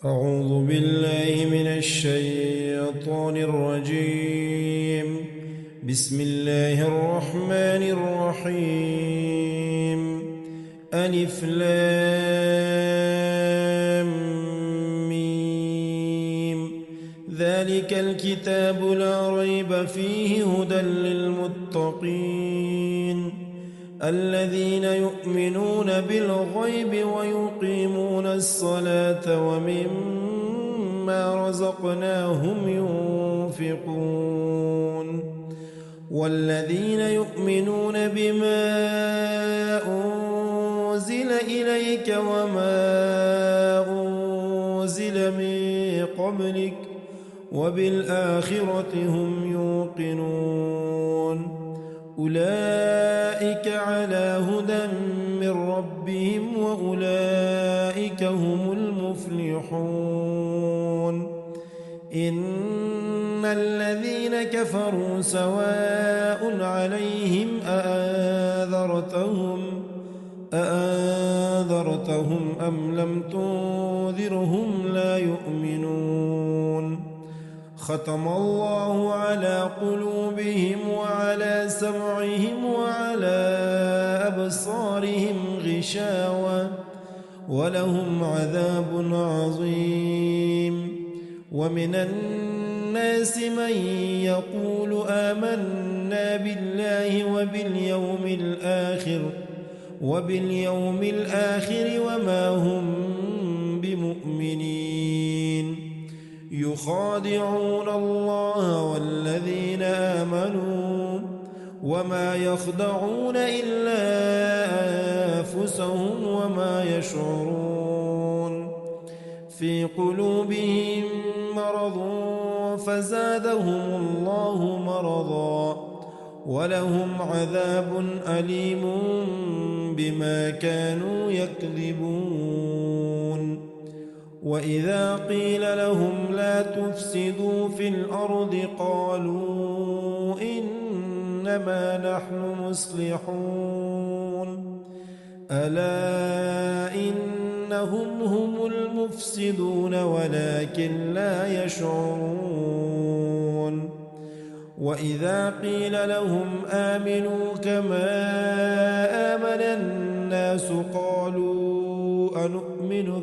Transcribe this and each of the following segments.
أعوذ بالله من الشيطان الرجيم. بسم الله الرحمن الرحيم. ألف لام ميم. ذلك الكتاب لا ريب فيه هدى للمتقين الذين يؤمنون بالغيب ويقيمون الصلاة ومما رزقناهم ينفقون والذين يؤمنون بما أنزل إليك وما أنزل من قبلك وبالآخرة هم يوقنون أولئك على هدى من ربهم وأولئك هم المفلحون. إن الذين كفروا سواء عليهم أأنذرتهم أم لم تنذرهم لا يؤمنون. ختم الله على قلوبهم وعلى سمعهم وعلى أبصارهم غشاوة ولهم عذاب عظيم. ومن الناس من يقول آمنا بالله وباليوم الآخر وما هم بمؤمنين. يخادعون الله والذين آمنوا وما يخدعون إلا أنفسهم وما يشعرون. في قلوبهم مرض فزادهم الله مرضا ولهم عذاب أليم بما كانوا يكذبون. وإذا قيل لهم لا تفسدوا في الأرض قالوا إنما نحن مصلحون ألا إنهم هم المفسدون ولكن لا يشعرون. وإذا قيل لهم آمنوا كما آمن الناس قالوا أنؤمن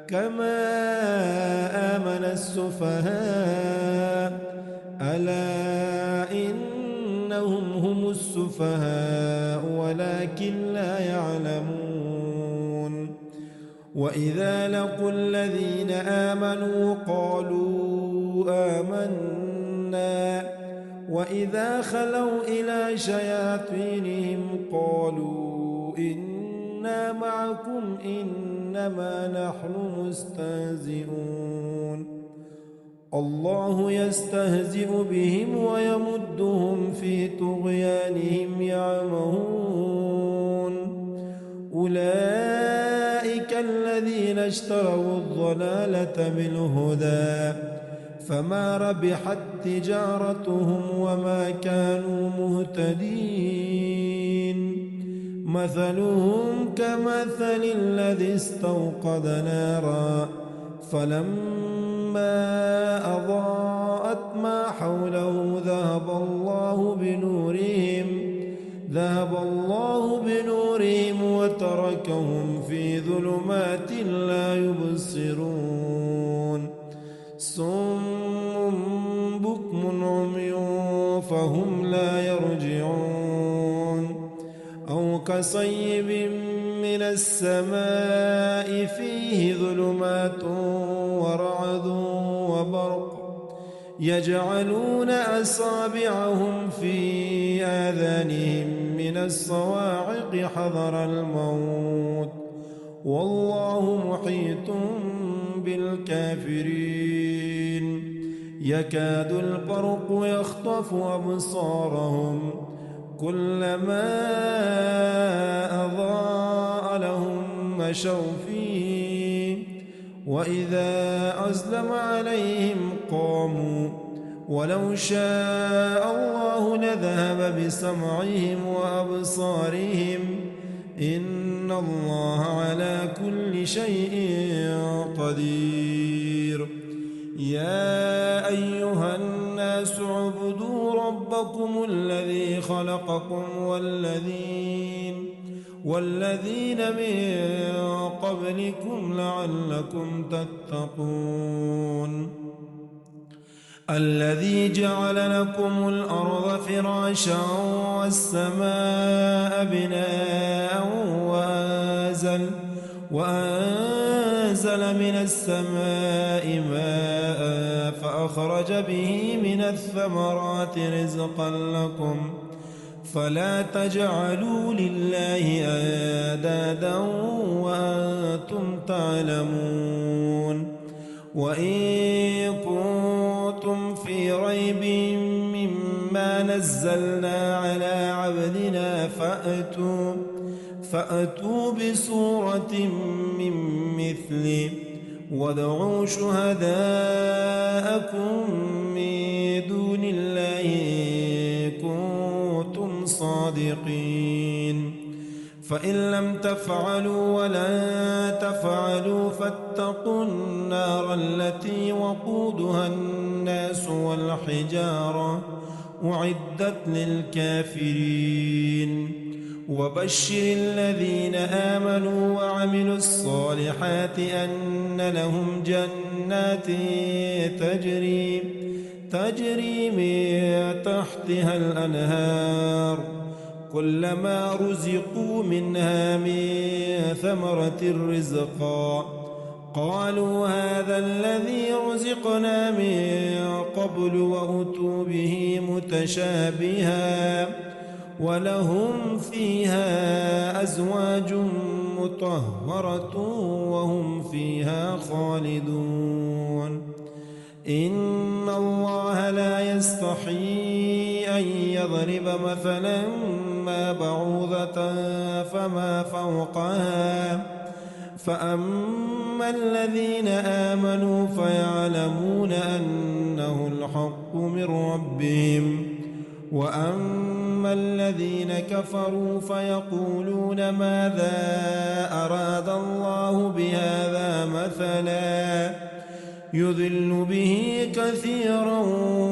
كما آمن السفهاء ألا إنهم هم السفهاء ولكن لا يعلمون. وإذا لقوا الذين آمنوا قالوا آمنا وإذا خلوا إلى شياطينهم قالوا إنا معكم إنما نحن مستهزئون. الله يستهزئ بهم ويمدهم في طغيانهم يعمهون. أولئك الذين اشتروا الضلالة بالهدى فما ربحت تجارتهم وما كانوا مهتدين. مثلهم كمثل الذي استوقد نارا فلما أضاءت ما حوله ذهب الله بنورهم وتركهم في ظلمات لا يبصرون. صم بكم عمي فهم لا يرجعون. أو كصيب من السماء فيه ظلمات ورعد وبرق يجعلون أصابعهم في آذانهم من الصواعق حذر الموت والله محيط بالكافرين. يكاد البرق يخطف أبصارهم كلما أضاء لهم مشوا فيه وإذا أظلم عليهم قاموا ولو شاء الله لذهب بسمعهم وأبصارهم إن إن الله على كل شيء قدير. يا أيها الناس اعبدوا ربكم الذي خلقكم والذين من قبلكم لعلكم تتقون. الذي جعل لكم الأرض فراشا والسماء بناء وأنزل من السماء ماء فأخرج به من الثمرات رزقا لكم فلا تجعلوا لله أندادا وأنتم تعلمون. وإن كنتم في ريب مما نزلنا على عبدنا فأتوا بسورة من مثله وادعوا شهداءكم من دون الله إن كنتم صادقين. فإن لم تفعلوا ولن تفعلوا فاتقوا النار التي وقودها الناس والحجارة أعدت للكافرين. وبشر الذين آمنوا وعملوا الصالحات أن لهم جنات تجري من تحتها الأنهار كلما رزقوا منها من ثمرة رزقا قالوا هذا الذي رزقنا من قبل وأتوا به متشابها ولهم فيها أزواج مطهرة وهم فيها خالدون. إن الله لا يستحيي أن يضرب مثلا ما بعوضة فما فوقها فأما الذين آمنوا فيعلمون أنه الحق من ربهم وأما الذين كفروا فيقولون ماذا أراد الله بهذا مثلا يضل به كثيرا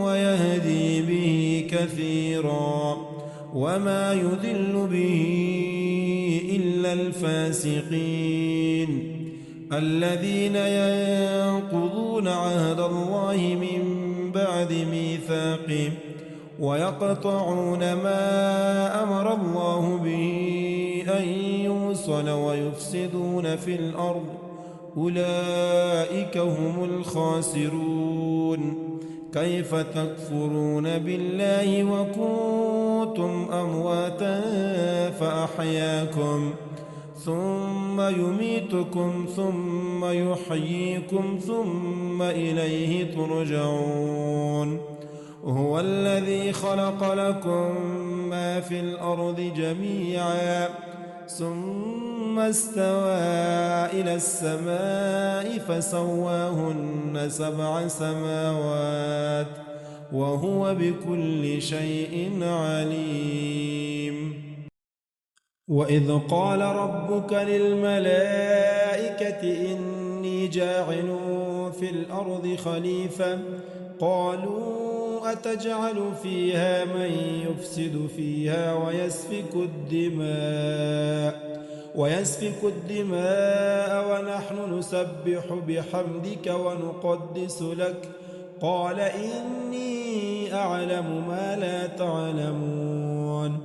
ويهدي به كثيرا وما يضل به إلا الفاسقين الذين ينقضون عهد الله من بعد ميثاقه ويقطعون ما أمر الله به أن يوصل ويفسدون في الأرض أولئك هم الخاسرون. كيف تكفرون بالله وكنتم أمواتا فأحياكم ثم يميتكم ثم يحييكم ثم إليه ترجعون. هو الذي خلق لكم ما في الأرض جميعا ثم استوى إلى السماء فسواهن 7 سماوات وهو بكل شيء عليم. وإذ قال ربك للملائكة إني جاعل في الأرض خليفة قالوا أتجعل فيها من يفسد فيها ويسفك الدماء ونحن نسبح بحمدك ونقدس لك قال إني أعلم ما لا تعلمون.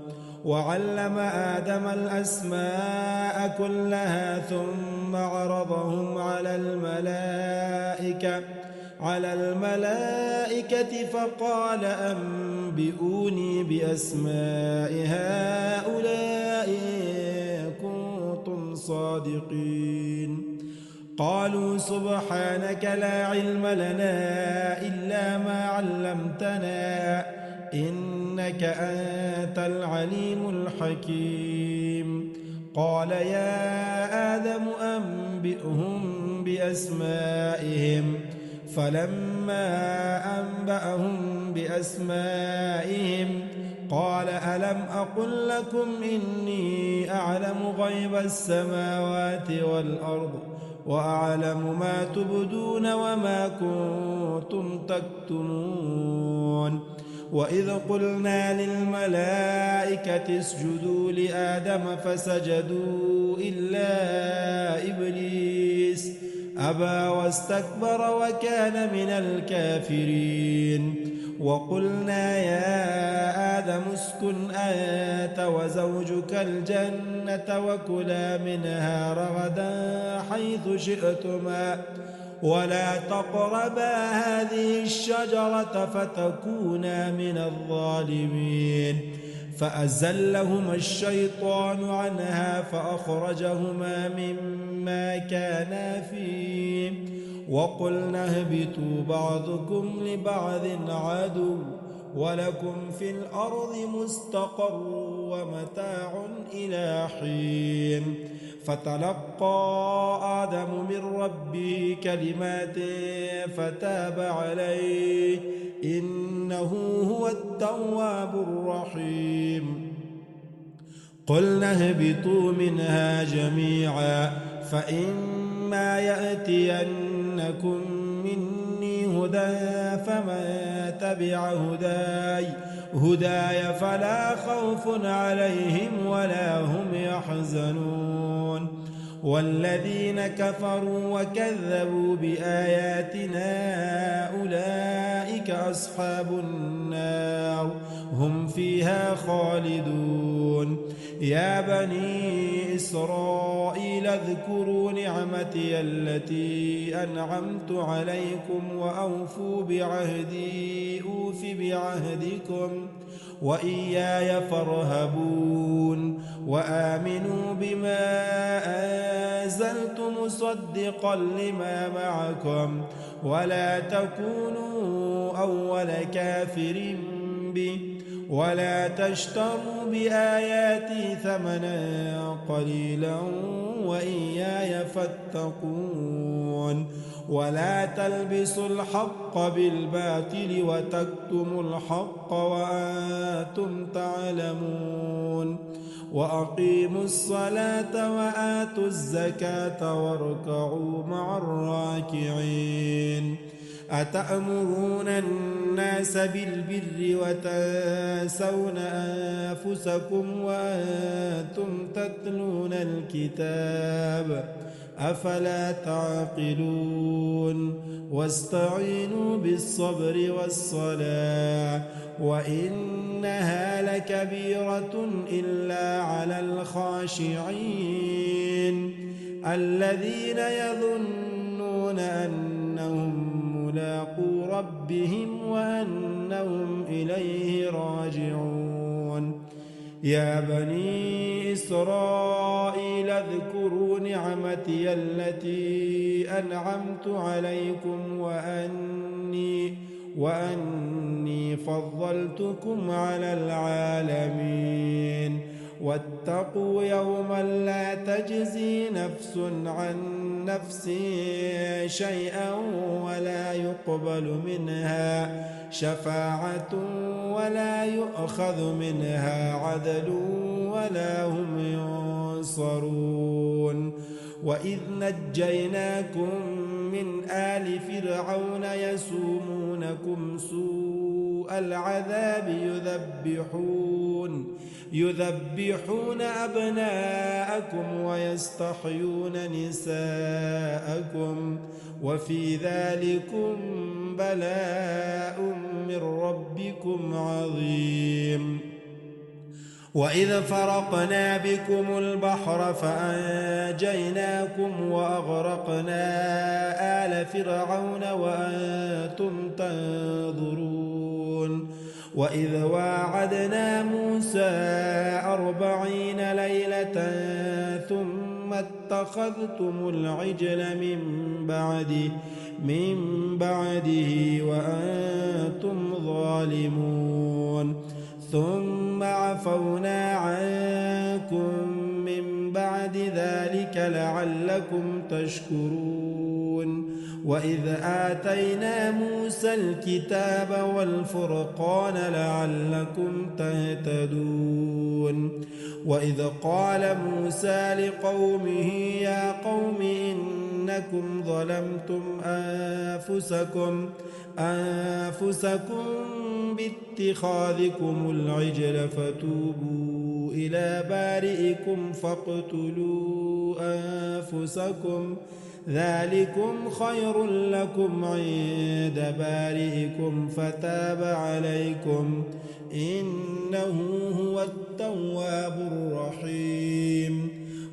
وعلم آدم الأسماء كلها ثم عرضهم على الملائكة فقال أنبئوني بأسماء هؤلاء إن كنتم صادقين. قالوا سبحانك لا علم لنا إلا ما علمتنا إنك أنت العليم الحكيم. قال يا آدم أنبئهم بأسمائهم فلما أنبأهم بأسمائهم قال ألم أقل لكم إني أعلم غيب السماوات والأرض وأعلم ما تبدون وما كنتم تكتمون وإذ قلنا للملائكة اسجدوا لآدم فسجدوا إلا إبليس أبى واستكبر وكان من الكافرين وقلنا يا آدم اسكن أنت وزوجك الجنة وكلا منها رغدا حيث شئتما ولا تقربا هذه الشجرة فتكونا من الظالمين فأزلهما الشيطان عنها فأخرجهما مما كانا فيه وقلنا اهبطوا بعضكم لبعض عدو ولكم في الأرض مستقر ومتاع إلى حين فتلقى آدم من ربه كلمات فتاب عليه إنه هو التواب الرحيم قلنا اهبطوا منها جميعا فإما يأتينكم مني هدى فمن تبع هداي فلا خوف عليهم ولا هم يحزنون والذين كفروا وكذبوا بآياتنا أولئك أصحاب النار هم فيها خالدون يا بني إسرائيل اذكروا نعمتي التي أنعمت عليكم وأوفوا بعهدي أوف بعهدكم وإياي فارهبون وآمنوا بما أنزلت مصدقا لما معكم ولا تكونوا أول كافر به ولا تشتروا بآياتي ثمنا قليلا وإياي فاتقون ولا تلبسوا الحق بالباطل وتكتموا الحق وأنتم تعلمون وأقيموا الصلاة وآتوا الزكاة واركعوا مع الراكعين أتأمرون الناس بالبر وتنسون أنفسكم وأنتم تتلون الكتاب أفلا تعقلون واستعينوا بالصبر والصلاة وإنها لكبيرة إلا على الخاشعين الذين يظنون أنهم ملاقو ربهم وأنهم إليه راجعون يا بني إسرائيل اذكروا نعمتي التي أنعمت عليكم وأني فضلتكم على العالمين واتقوا يوما لا تجزي نفس عن نفس شيئا ولا يقبل منها شفاعة ولا يؤخذ منها عدل ولا هم ينصرون وإذ نجيناكم من آل فرعون يسومونكم سوء العذاب يذبحون أبناءكم ويستحيون نساءكم وفي ذلكم بلاء من ربكم عظيم وإذ فرقنا بكم البحر فأنجيناكم وأغرقنا آل فرعون وأنتم تنظرون وإذ واعدنا موسى 40 ليلة ثم اتخذتم العجل من بعده وأنتم ظالمون ثم عفونا عنكم من بعد ذلك لعلكم تشكرون وإذ آتينا موسى الكتاب والفرقان لعلكم تهتدون وإذ قال موسى لقومه يا قوم إنكم ظلمتم أنفسكم باتخاذكم العجل فتوبوا إلى بارئكم فاقتلوا أنفسكم ذلكم خير لكم عند بارئكم فتاب عليكم إنه هو التواب الرحيم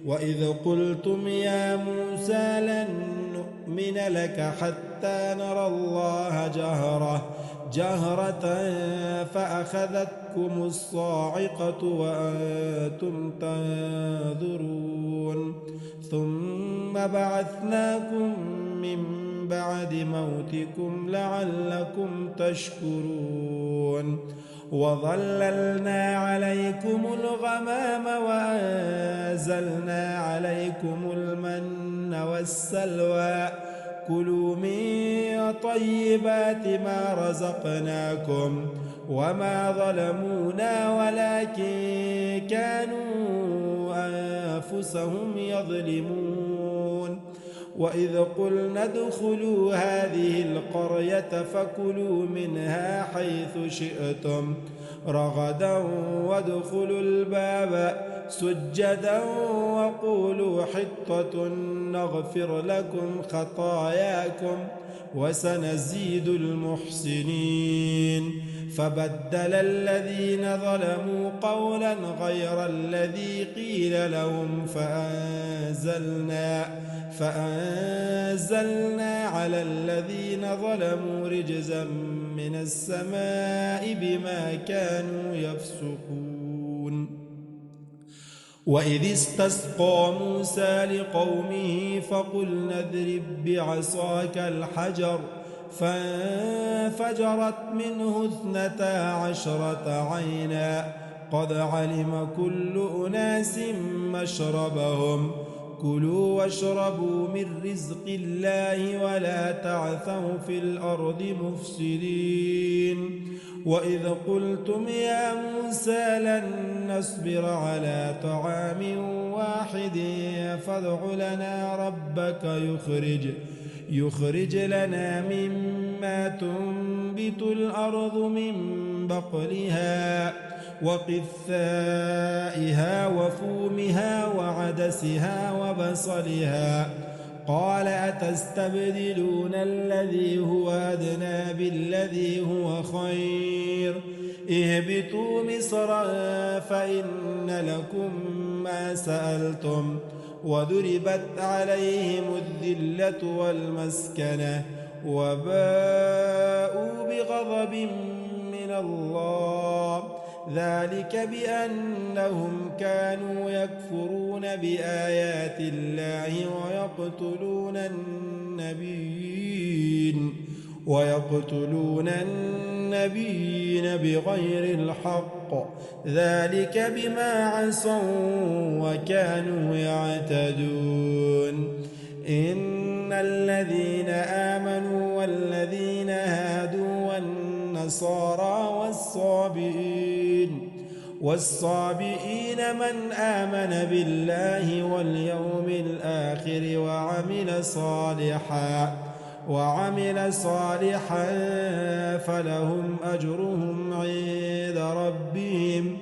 وإذ قلتم يا موسى لن نؤمن لك حتى نرى الله جهرة فأخذتكم الصاعقة وأنتم تنظرون ثم بعثناكم من بعد موتكم لعلكم تشكرون وظللنا عليكم الغمام وأنزلنا عليكم المن والسلوى كلوا من طيبات ما رزقناكم وما ظلمونا ولكن كانوا أنفسهم يظلمون وإذ قلنا ادخلوا هذه القرية فكلوا منها حيث شئتم رغدا وادخلوا الباب سجدا وقولوا حطة نغفر لكم خطاياكم وسنزيد المحسنين فبدل الذين ظلموا قولا غير الذي قيل لهم فأنزلنا على الذين ظلموا رجزا من السماء بما كانوا يفسقون وإذ استسقى موسى لقومه فقلنا اضرب بعصاك الحجر فانفجرت منه 12 عينا قد علم كل أناس مشربهم كلوا واشربوا من رزق الله ولا تعثوا في الأرض مفسدين وإذ قلتم يا موسى لن نصبر على طعام واحد فادع لنا ربك يخرج لنا مما تنبت الأرض من بقلها وقثائها وفومها وعدسها وبصلها قال أتستبدلون الذي هو أدنى بالذي هو خير اهبطوا مصرا فإن لكم ما سألتم وضربت عليهم الذلة والمسكنة وباءوا بغضب من الله ذلك بأنهم كانوا يكفرون بآيات الله ويقتلون النبيين بغير الحق ذلك بما عصوا وكانوا يعتدون إن الذين آمنوا والذين هادوا والنصارى والصابئين من آمن بالله واليوم الآخر وعمل صالحا فلهم أجرهم عند ربهم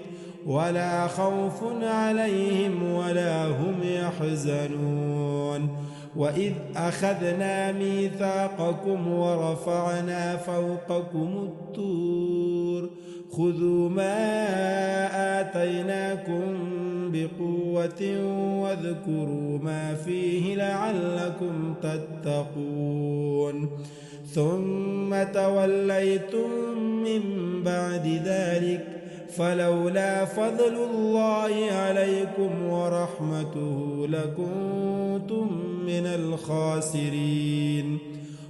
ولا خوف عليهم ولا هم يحزنون وإذ أخذنا ميثاقكم ورفعنا فوقكم الطور خذوا ما آتيناكم بقوة واذكروا ما فيه لعلكم تتقون ثم توليتم من بعد ذلك فلولا فضل الله عليكم ورحمته لكنتم من الخاسرين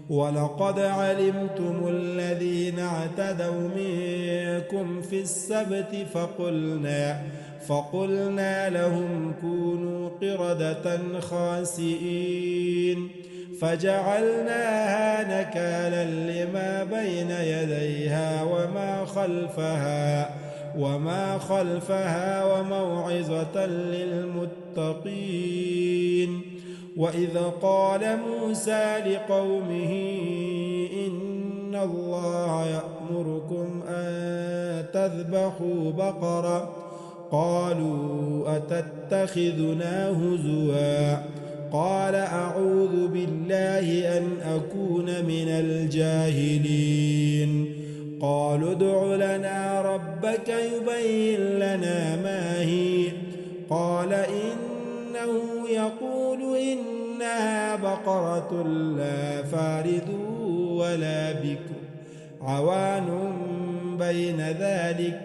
ولقد علمتم الذين اعتدوا منكم في السبت فقلنا لهم كونوا قردة خاسئين فجعلناها نكالا لما بين يديها وما خلفها وموعظة للمتقين. وإذ قال موسى لقومه إن الله يأمركم أن تذبحوا بقرة قالوا أتتخذنا هزوا قال أعوذ بالله أن أكون من الجاهلين. قالوا ادع لنا ربك يبين لنا ما هي قال إنه يقول إنها بقرة لا فارض ولا بكر عوان بين ذلك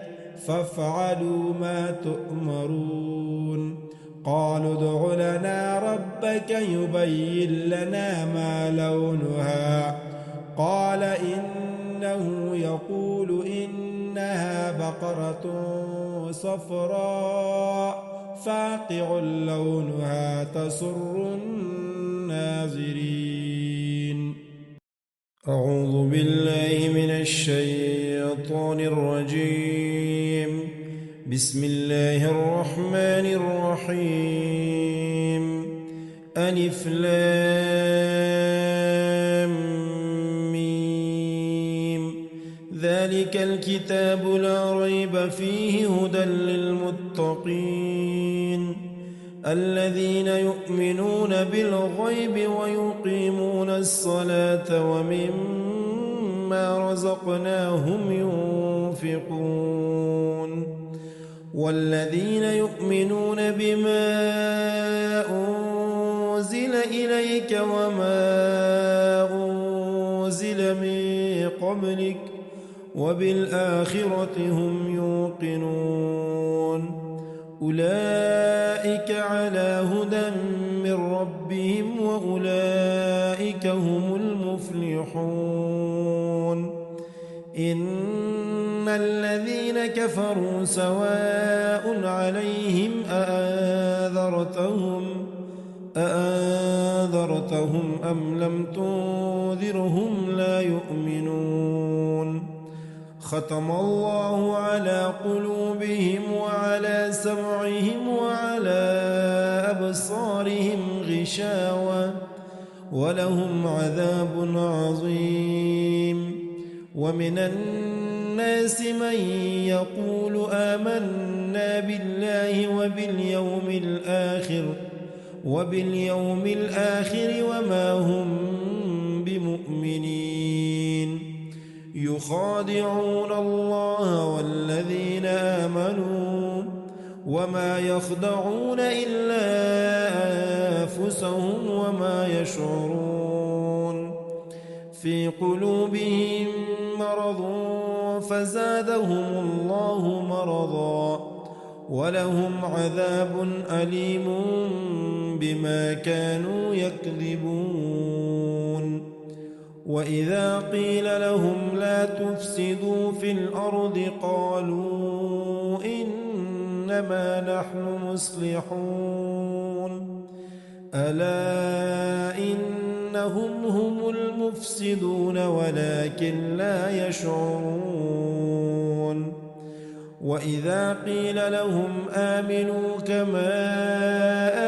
فافعلوا ما تؤمرون. قالوا ادع لنا ربك يبين لنا ما لونها قال إنه يقول إنها بقرة صفراء فاقع لونها تسر الناظرين. أعوذ بالله من الشيطان الرجيم. بسم الله الرحمن الرحيم. ألف لام ميم. ذلك الكتاب لا ريب فيه هدى للمتقين الذين يؤمنون بالغيب ويقيمون الصلاة ومما رزقناهم ينفقون والذين يؤمنون بما أنزل إليك وما أنزل من قبلك وبالآخرة هم يوقنون. أولئك على هدى من ربهم وأولئك هم المفلحون. إن الذين كفروا سواء عليهم أأنذرتهم أم لم تنذرهم لا يؤمنون. ختم الله على قلوبهم وعلى سمعهم وعلى أبصارهم غشاوة ولهم عذاب عظيم. ومن الناس من يقول آمنا بالله وباليوم الآخر وما هم بمؤمنين. يخادعون الله والذين آمنوا وما يخدعون إلا أنفسهم وما يشعرون. في قلوبهم مرض فزادهم الله مرضا ولهم عذاب أليم بما كانوا يكذبون. وإذا قيل لهم لا تفسدوا في الأرض قالوا إنما نحن مصلحون ألا إنهم هم المفسدون ولكن لا يشعرون. وإذا قيل لهم آمنوا كما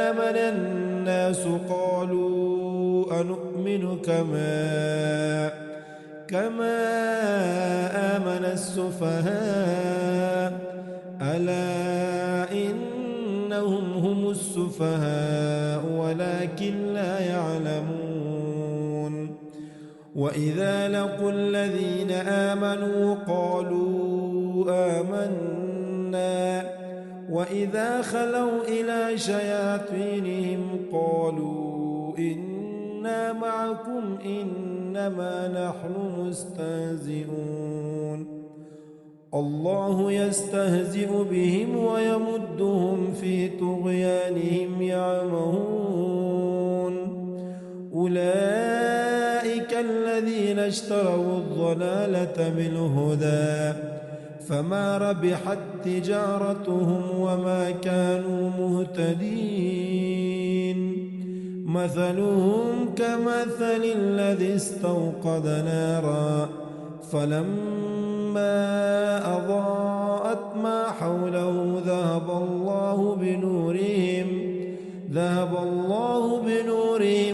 آمن الناس قالوا أنؤمن كما آمن السفهاء ألا إنهم هم السفهاء ولكن لا يعلمون. وإذا لقوا الذين آمنوا قالوا آمنا وإذا خلوا إلى شياطينهم قالوا إنا معكم إنما نحن مستهزئون. الله يستهزئ بهم ويمدهم في طغيانهم يعمهون. أولئك الذين اشتروا الضلالة بالهدى فما ربحت تجارتهم وما كانوا مهتدين. مثلهم كمثل الذي استوقد نارا فلما أضاءت ما حوله ذهب الله بنورهم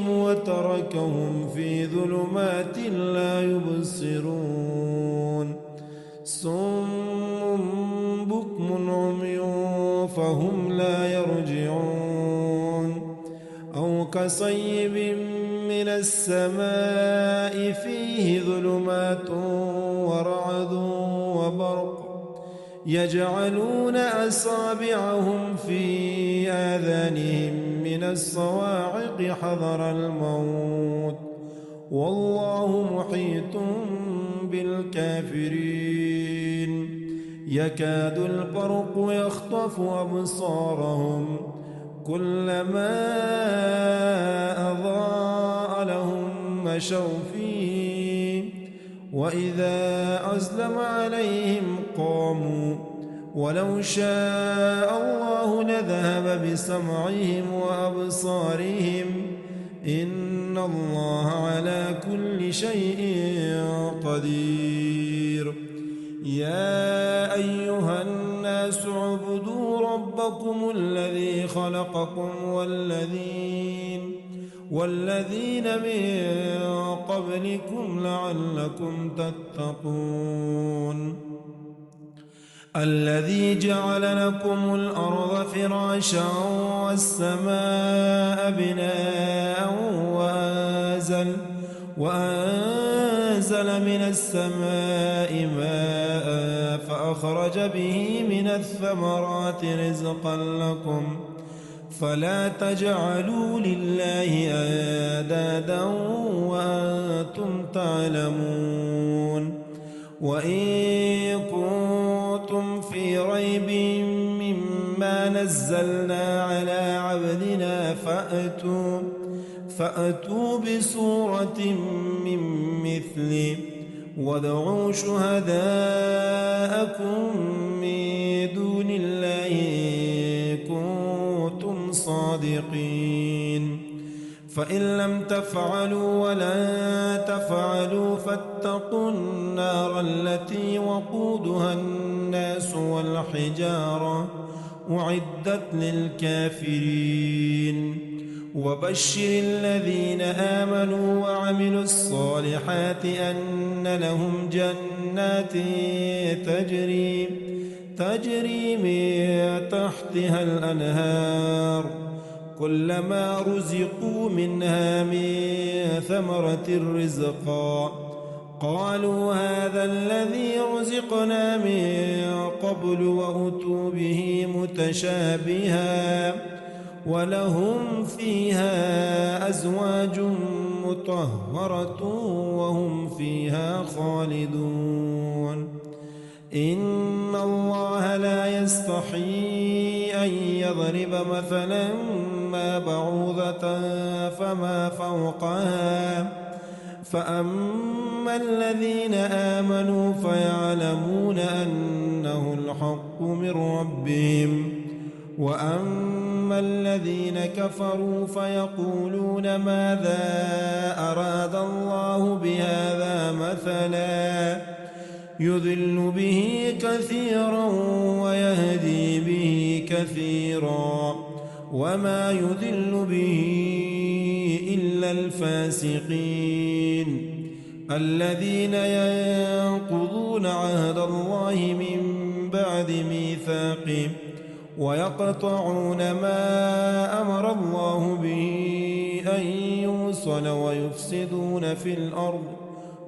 وتركهم في ظلمات لا يبصرون صم بكم عمي فهم لا يرجعون أو كصيب من السماء فيه ظلمات ورعد وبرق يجعلون أصابعهم في آذانهم من الصواعق حذر الموت والله محيط بالكافرين يكاد البرق يخطف أبصارهم كلما أضاء لهم مشوا فيه وإذا أظلم عليهم قاموا ولو شاء الله لذهب بسمعهم وأبصارهم إن الله على كل شيء قدير يا أيها الناس اعبدوا ربكم الذي خلقكم والذين من قبلكم لعلكم تتقون الذي جعل لكم الأرض فراشا والسماء بناء وأنزل من السماء ماء فأخرج به من الثمرات رزقا لكم فلا تجعلوا لله أندادا وأنتم تعلمون وإن كنتم في ريب مما نزلنا على عبدنا فأتوا بسورة من مثله وادعوا شهداءكم من دون الله إن كنتم صادقين فإن لم تفعلوا ولن تفعلوا فاتقوا النار التي وقودها الناس والحجارة أعدت للكافرين وبشر الذين آمنوا وعملوا الصالحات أن لهم جنات تجري من تحتها الأنهار كلما رزقوا منها من ثمرة رزقا قالوا هذا الذي رزقنا من قبل وأتوا به متشابها ولهم فيها أزواج مطهرة وهم فيها خالدون إن الله لا يستحيي أن يضرب مثلا ما بعوضة فما فوقها فأما الذين آمنوا فيعلمون أنه الحق من ربهم وأما الذين كفروا فيقولون ماذا أراد الله بهذا مثلا يضل به كثيرا ويهدي به كثيرا وما يضل به إلا الفاسقين الذين ينقضون عهد الله من بعد ميثاقه ويقطعون ما أمر الله به أن يوصل ويفسدون في الأرض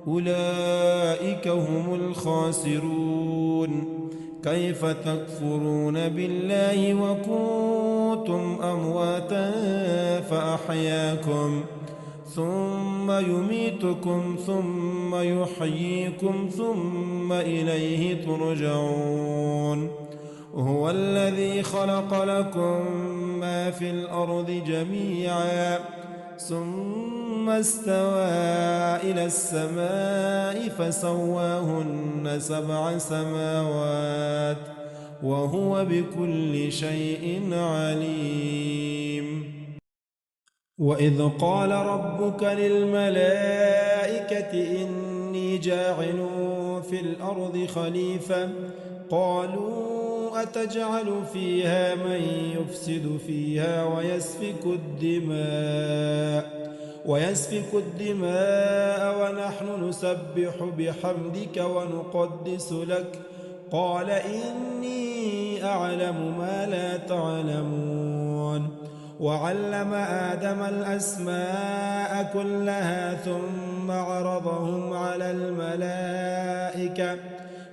أولئك هم الخاسرون كيف تكفرون بالله وكنتم أمواتا فأحياكم ثم يميتكم ثم يحييكم ثم إليه ترجعون هو الذي خلق لكم ما في الأرض جميعا ثم استوى إلى السماء فسواهن 7 سماوات وهو بكل شيء عليم وإذ قال ربك للملائكة إني جاعل في الأرض خليفة قالوا أتجعل فيها من يفسد فيها ويسفك الدماء ونحن نسبح بحمدك ونقدس لك قال إني أعلم ما لا تعلمون وعلم آدم الأسماء كلها ثم عرضهم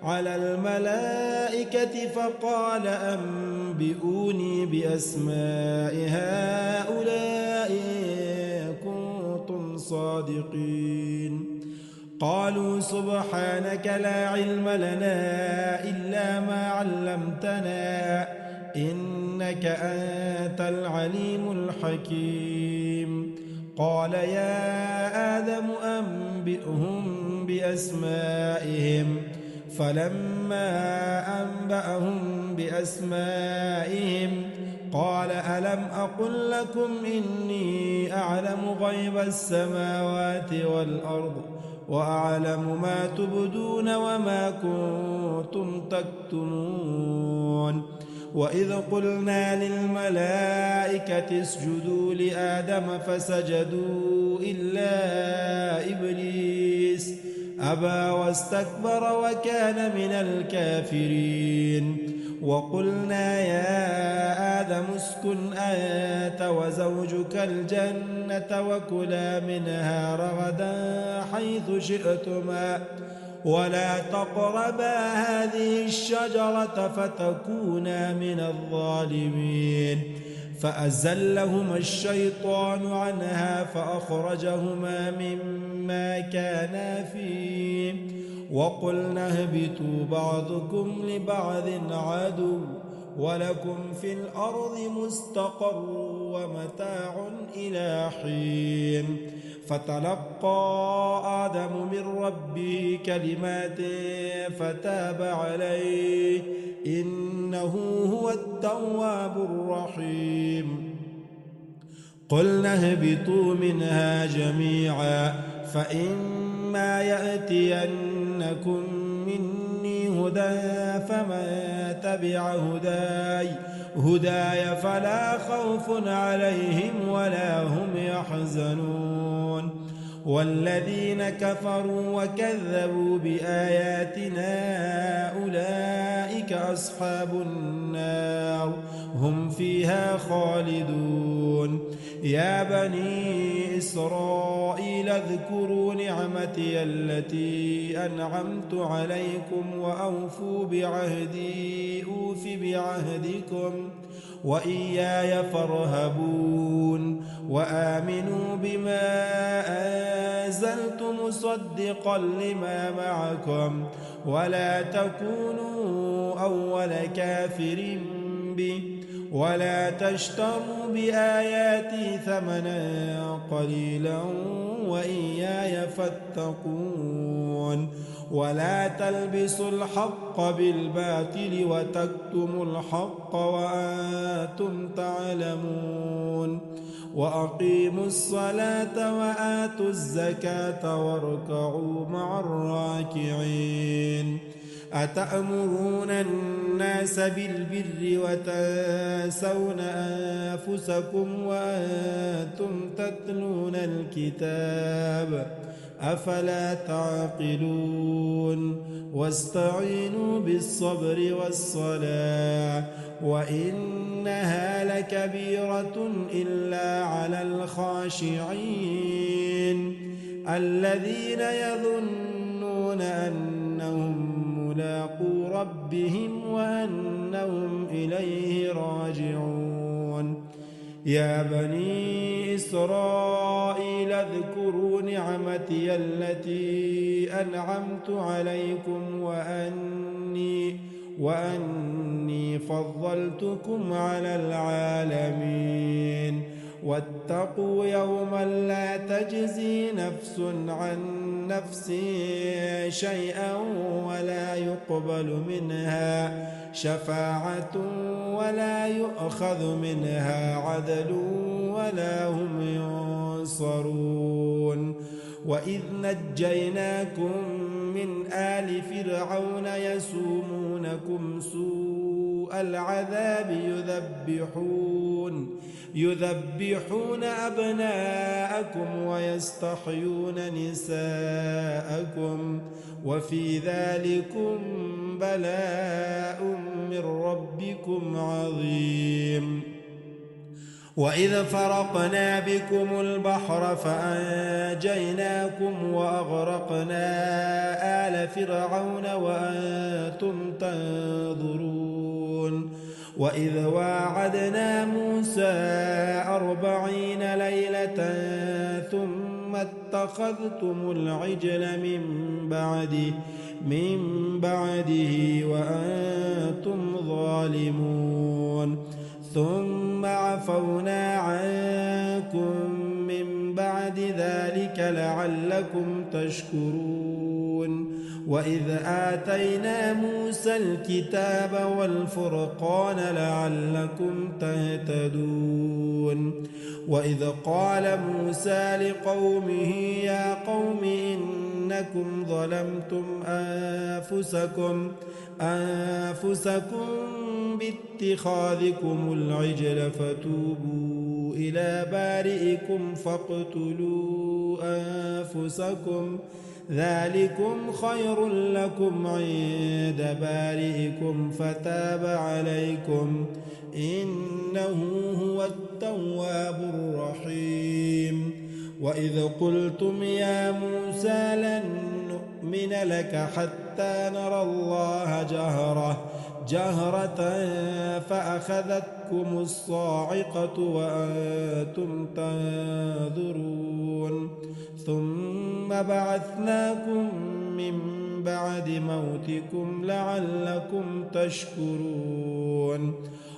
على الملائكة فقال أنبئوني بأسماء هؤلاء إن كنتم صادقين قالوا سبحانك لا علم لنا إلا ما علمتنا إنك أنت العليم الحكيم قال يا آدم أنبئهم بأسمائهم فلما أنبأهم بأسمائهم قال ألم أقل لكم إني أعلم غيب السماوات والأرض وأعلم ما تبدون وما كنتم تكتمون وإذ قلنا للملائكة اسجدوا لآدم فسجدوا إلا إبليس أبى واستكبر وكان من الكافرين وقلنا يا آدم اسكن أنت وزوجك الجنة وكلا منها رغدا حيث شئتما ولا تقربا هذه الشجرة فتكونا من الظالمين فأزلهما الشيطان عنها فأخرجهما مما كانا فيه وقلنا اهبطوا بعضكم لبعض عدو ولكم في الأرض مستقر ومتاع إلى حين فتلقى آدم من ربه كلمات فتاب عليه إنه هو التواب الرحيم قلنا اهبطوا منها جميعا فإما يأتينكم مني هدى فمن تبع هداي فلا خوف عليهم ولا هم يحزنون والذين كفروا وكذبوا بآياتنا أولئك أصحاب النار هم فيها خالدون يا بني إسرائيل اذكروا نعمتي التي أنعمت عليكم وأوفوا بعهدي أوف بعهدكم وإياي فارهبون وآمنوا بما أنزلت مصدقا لما معكم ولا تكونوا أول كافر به ولا تشتروا بآياتي ثمنا قليلا وإياي فاتقون ولا تلبسوا الحق بالباطل وتكتموا الحق وأنتم تعلمون وأقيموا الصلاة وآتوا الزكاة واركعوا مع الراكعين أتأمرون الناس بالبر وتنسون أنفسكم وأنتم تتلون الكتاب أفلا تعقلون واستعينوا بالصبر والصلاة وإنها لكبيرة إلا على الخاشعين الذين يظنون أنهم ملاقو ربهم وأنهم إليه راجعون يا بني إسرائيل اذكروا نعمتي التي أنعمت عليكم وأني فضلتكم على العالمين واتقوا يوما لا تجزي نفس عن نفس شيئا ولا يقبل منها شفاعة ولا يؤخذ منها عدل ولا هم ينصرون وإذ نجيناكم من آل فرعون يسومونكم سوء العذاب يذبحون أبناءكم ويستحيون نساءكم وفي ذلكم بلاء من ربكم عظيم وإذ فرقنا بكم البحر فأنجيناكم وأغرقنا آل فرعون وأنتم تنظرون وإذ واعدنا موسى 40 ليلة ثم اتخذتم العجل من بعده وأنتم ظالمون ثم عفونا عنكم من بعد ذلك لعلكم تشكرون وإذ آتينا موسى الكتاب والفرقان لعلكم تهتدون وإذ قال موسى لقومه يا قوم إنكم ظلمتم أنفسكم باتخاذكم العجل فتوبوا إلى بارئكم فاقتلوا أنفسكم ذلكم خير لكم عند بارئكم فتاب عليكم إنه هو التواب الرحيم وإذ قلتم يا موسى لن نؤمن لك حتى نرى الله جهرة فأخذتكم الصاعقة وأنتم تنظرون ثم بعثناكم من بعد موتكم لعلكم تشكرون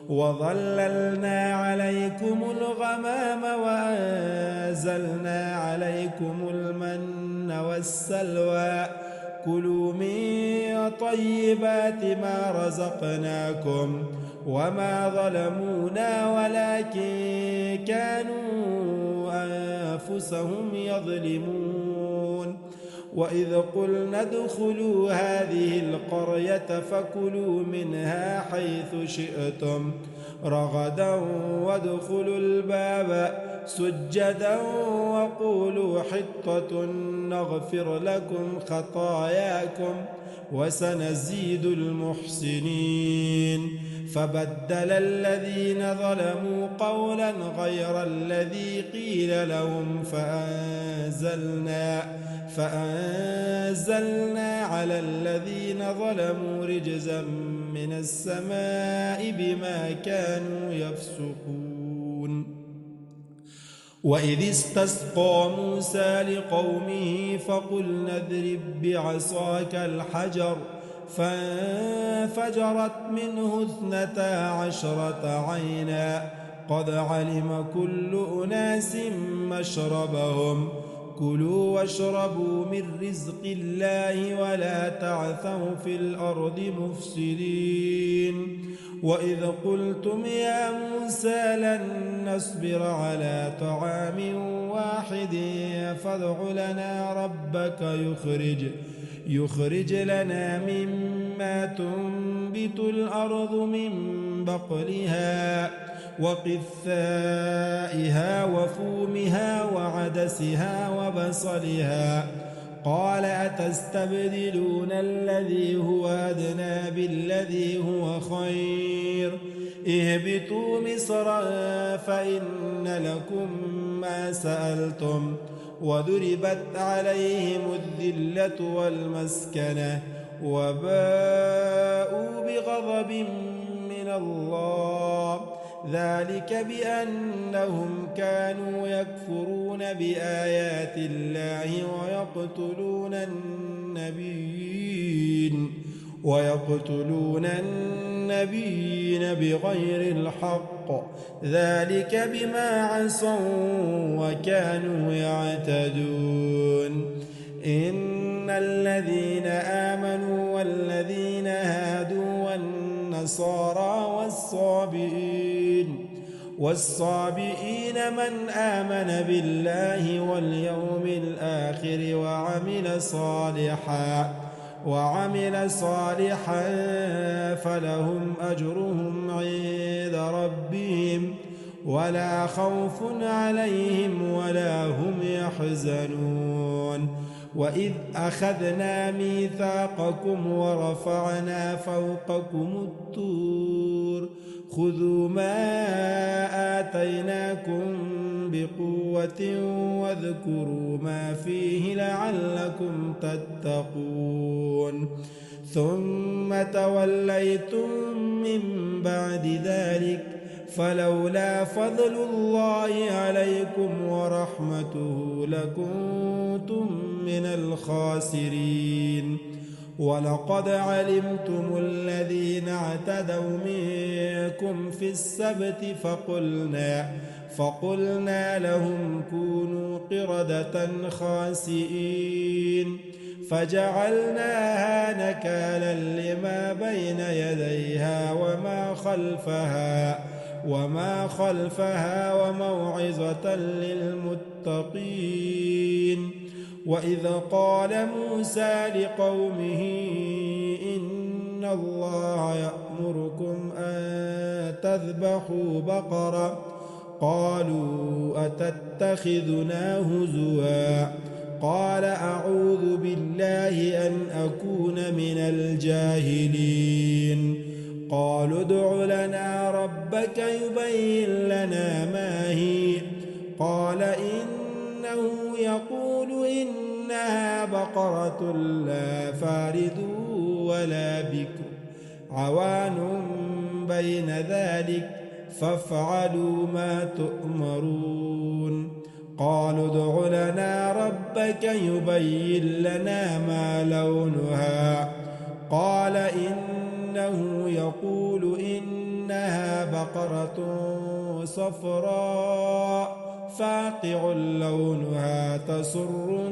وظللنا عليكم الغمام وأنزلنا عليكم المن والسلوى كلوا من طيبات ما رزقناكم وما ظلمونا ولكن كانوا أنفسهم يظلمون وإذ قلنا ادخلوا هذه القرية فكلوا منها حيث شئتم رغدا وادخلوا الباب سجدا وقولوا حطة نغفر لكم خطاياكم وسنزيد المحسنين فبدل الذين ظلموا قولا غير الذي قيل لهم فأنزلنا على الذين ظلموا رجزا من السماء بما كانوا يفسقون وإذ استسقى موسى لقومه فقلنا اضرب بعصاك الحجر فانفجرت منه 12 عينا قد علم كل أناس مشربهم كلوا واشربوا من رزق الله ولا تعثوا في الأرض مفسدين وإذ قلتم يا موسى لن نصبر على طعام واحد فادع لنا ربك يخرج لنا مما تنبت الأرض من بقلها وقثائها وفومها وعدسها وبصلها قال أتستبدلون الذي هو أدنى بالذي هو خير اهبطوا مصرا فإن لكم ما سألتم وضربت عليهم الذلة والمسكنة وباءوا بغضب من الله ذلك بأنهم كانوا يكفرون بآيات الله ويقتلون النبيين بغير الحق ذلك بما عصوا وكانوا يعتدون إن الذين آمنوا والذين هادوا والنصارى والصابئين والصابئين من آمن بالله واليوم الآخر وعمل صالحا فلهم أجرهم عند ربهم ولا خوف عليهم ولا هم يحزنون وإذ أخذنا ميثاقكم ورفعنا فوقكم الطور خذوا ما آتيناكم بقوة واذكروا ما فيه لعلكم تتقون ثم توليتم من بعد ذلك فلولا فضل الله عليكم ورحمته لكنتم من الخاسرين ولقد علمتم الذين اعتدوا منكم في السبت فقلنا لهم كونوا قردة خاسئين فجعلناها نكالا لما بين يديها وما خلفها وموعظة للمتقين وإذ قال موسى لقومه إن الله يأمركم أن تذبحوا بقرة قالوا أتتخذنا هزوا قال أعوذ بالله أن أكون من الجاهلين قالوا ادع لنا ربك يبين لنا ما هي قال إنه يقول إنها بقرة لا فارض ولا بكر عوان بين ذلك فافعلوا ما تؤمرون قالوا ادع لنا ربك يبين لنا ما لونها قال إنه يقول إنها بقرة صفراء فاقع لونها تسر